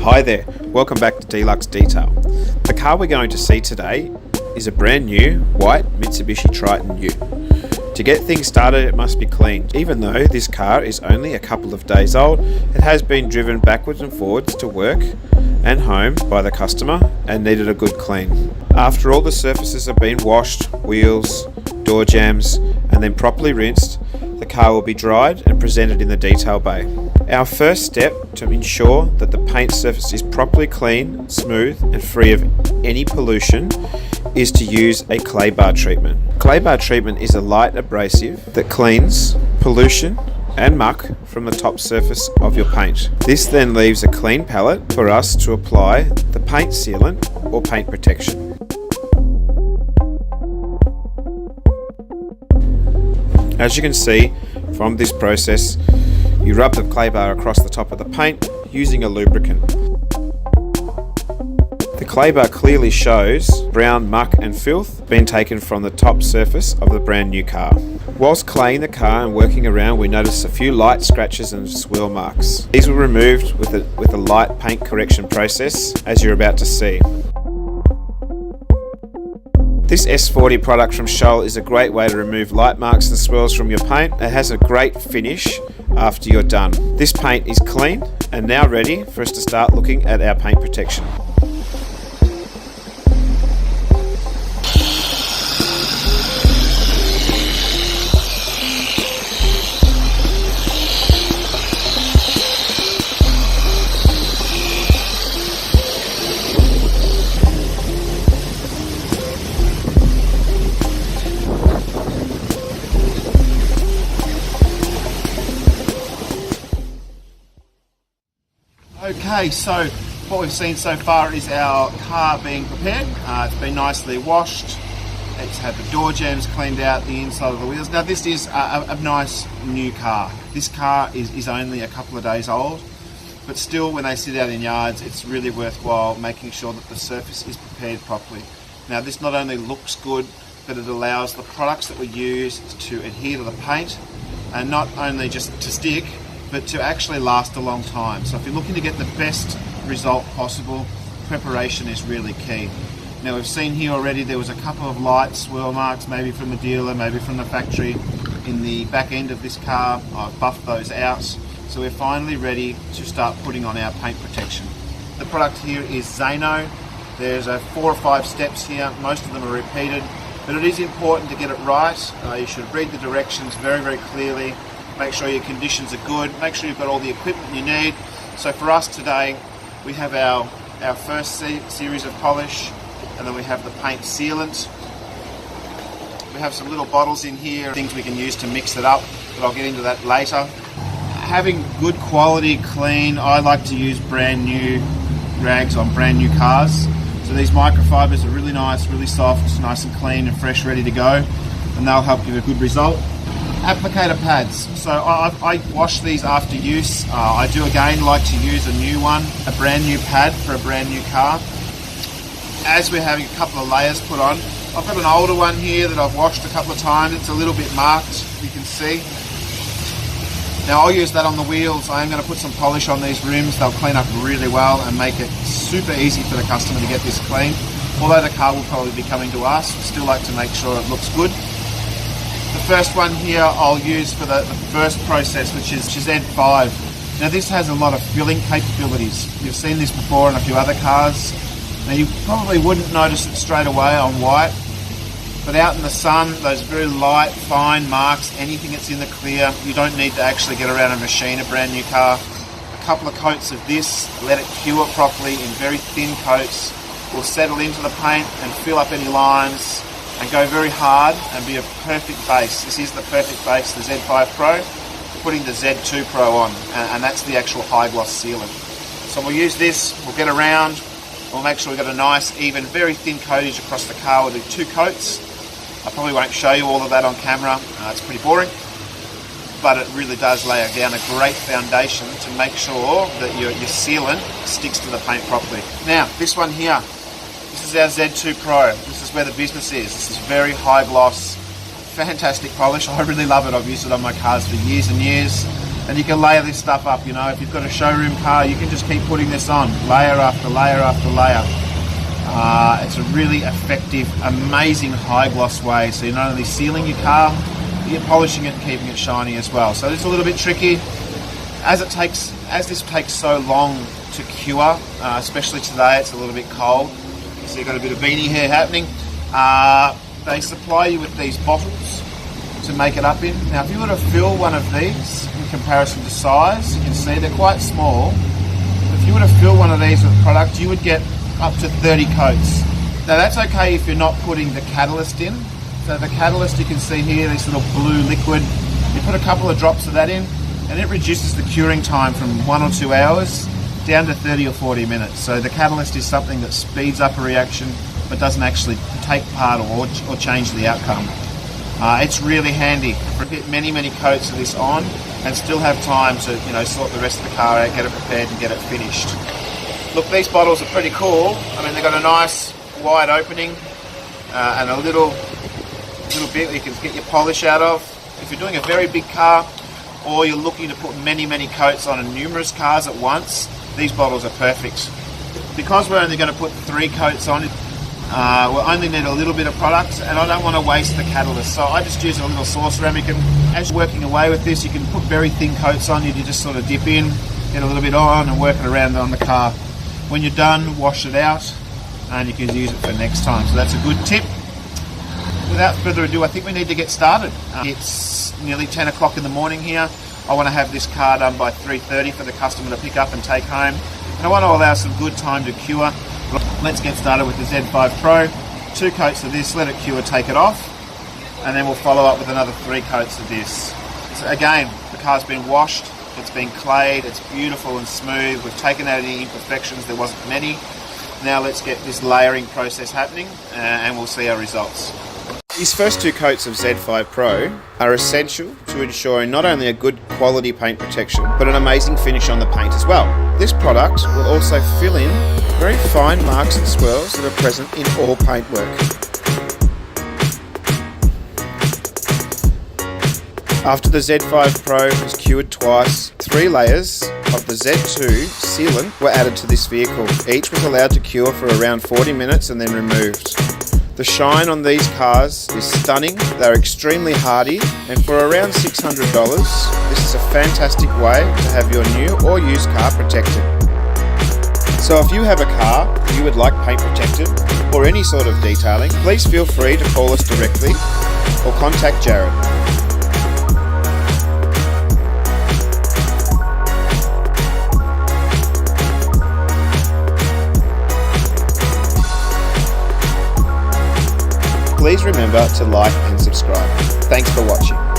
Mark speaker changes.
Speaker 1: Hi there, welcome back to Deluxe Detail. The car we're going to see today is a brand new white Mitsubishi Triton Ute. To get things started it must be cleaned. Even though this car is only a couple of days old, it has been driven backwards and forwards to work and home by the customer and needed a good clean. After all the surfaces have been washed, wheels, door jambs and then properly rinsed, the car will be dried and presented in the detail bay. Our first step to ensure that the paint surface is properly clean, smooth and free of any pollution is to use a clay bar treatment. Clay bar treatment is a light abrasive that cleans pollution and muck from the top surface of your paint. This then leaves a clean palette for us to apply the paint sealant or paint protection. As you can see from this process, you rub the clay bar across the top of the paint using a lubricant. The clay bar clearly shows brown muck and filth being taken from the top surface of the brand new car. Whilst claying the car and working around, we noticed a few light scratches and swirl marks. These were removed with a light paint correction process, as you're about to see. This S40 product from Scholl is a great way to remove light marks and swirls from your paint. It has a great finish after you're done. This paint is clean and now ready for us to start looking at our paint protection.
Speaker 2: Okay, so what we've seen so far is our car being prepared. It's been nicely washed. It's had the door jambs cleaned out, the inside of the wheels. Now this is a nice new car. This car is only a couple of days old, but still when they sit out in yards, it's really worthwhile making sure that the surface is prepared properly. Now this not only looks good, but it allows the products that we use to adhere to the paint and not only just to stick, but to actually last a long time. So if you're looking to get the best result possible, preparation is really key. Now we've seen here already there was a couple of light swirl marks, maybe from the dealer, maybe from the factory, in the back end of this car. I've buffed those out. So we're finally ready to start putting on our paint protection. The product here is Zhiyun. There's 4 or 5 steps here, most of them are repeated, but it is important to get it right. You should read the directions very, very clearly. Make sure your conditions are good, make sure you've got all the equipment you need. So for us today, we have our first series of polish, and then we have the paint sealant. We have some little bottles in here, things we can use to mix it up, but I'll get into that later. Having good quality, clean, I like to use brand new rags on brand new cars. So these microfibers are really nice, really soft, nice and clean and fresh, ready to go, and they'll help you with a good result. Applicator pads. So I wash these after use. I do again like to use a new one, a brand new pad for a brand new car. As we're having a couple of layers put on, I've got an older one here that I've washed a couple of times. It's a little bit marked, you can see. Now I'll use that on the wheels. I am going to put some polish on these rims. They'll clean up really well and make it super easy for the customer to get this clean. Although the car will probably be coming to us, we still like to make sure it looks good. The first one here I'll use for the first process, which is Z5. Now this has a lot of filling capabilities. You've seen this before in a few other cars. Now you probably wouldn't notice it straight away on white, but out in the sun, those very light, fine marks, anything that's in the clear, you don't need to actually get around and machine a brand new car. A couple of coats of this, let it cure properly in very thin coats, will settle into the paint and fill up any lines, and go very hard and be a perfect base. This is the perfect base, the Z5 Pro, putting the Z2 Pro on, and that's the actual high gloss sealant. So we'll use this, we'll get around, we'll make sure we've got a nice, even, very thin coatage across the car. We'll do 2 coats. I probably won't show you all of that on camera, it's pretty boring, but it really does lay down a great foundation to make sure that your sealant sticks to the paint properly. Now, this one here, this is our Z2 Pro. This is where the business is. This is very high gloss, fantastic polish. I really love it. I've used it on my cars for years and years. And you can layer this stuff up, you know, if you've got a showroom car, you can just keep putting this on, layer after layer after layer. It's a really effective, amazing high gloss way. So you're not only sealing your car, but you're polishing it and keeping it shiny as well. So it's a little bit tricky. As this takes so long to cure, especially today, it's a little bit cold. So you've got a bit of beanie hair happening. They supply you with these bottles to make it up in. Now, if you were to fill one of these in comparison to size, you can see they're quite small. If you were to fill one of these with product, you would get up to 30 coats. Now, that's okay if you're not putting the catalyst in. So the catalyst, you can see here, this little blue liquid. You put a couple of drops of that in, and it reduces the curing time from 1 or 2 hours down to 30 or 40 minutes. So the catalyst is something that speeds up a reaction but doesn't actually take part or change the outcome. It's really handy to get many coats of this on and still have time to, you know, sort the rest of the car out, get it prepared and get it finished. Look, these bottles are pretty cool. I mean, they've got a nice wide opening and a little bit that you can get your polish out of. If you're doing a very big car or you're looking to put many coats on numerous cars at once, these bottles are perfect. Because we're only going to put 3 coats on, we'll only need a little bit of product, and I don't want to waste the catalyst, so I just use a little saucer. And as you're working away with this, you can put very thin coats on. You just sort of dip in, get a little bit on, and work it around on the car. When you're done, wash it out, and you can use it for next time. So that's a good tip. Without further ado, I think we need to get started. It's nearly 10 o'clock in the morning here. I want to have this car done by 3:30 for the customer to pick up and take home. And I want to allow some good time to cure. Let's get started with the Z5 Pro. 2 coats of this, let it cure, take it off. And then we'll follow up with another 3 coats of this. So again, the car's been washed, it's been clayed, it's beautiful and smooth. We've taken out any imperfections, there wasn't many. Now let's get this layering process happening and we'll see our results. These first 2 coats of Z5 Pro are essential to ensuring not only a good quality paint protection, but an amazing finish on the paint as well. This product will also fill in very fine marks and swirls that are present in all paintwork. After the Z5 Pro was cured twice, 3 layers of the Z2 sealant were added to this vehicle. Each was allowed to cure for around 40 minutes and then removed. The shine on these cars is stunning, they're extremely hardy, and for around $600, this is a fantastic way to have your new or used car protected. So if you have a car you would like paint protected, or any sort of detailing, please feel free to call us directly or contact Jared. Please remember to like and subscribe. Thanks for watching.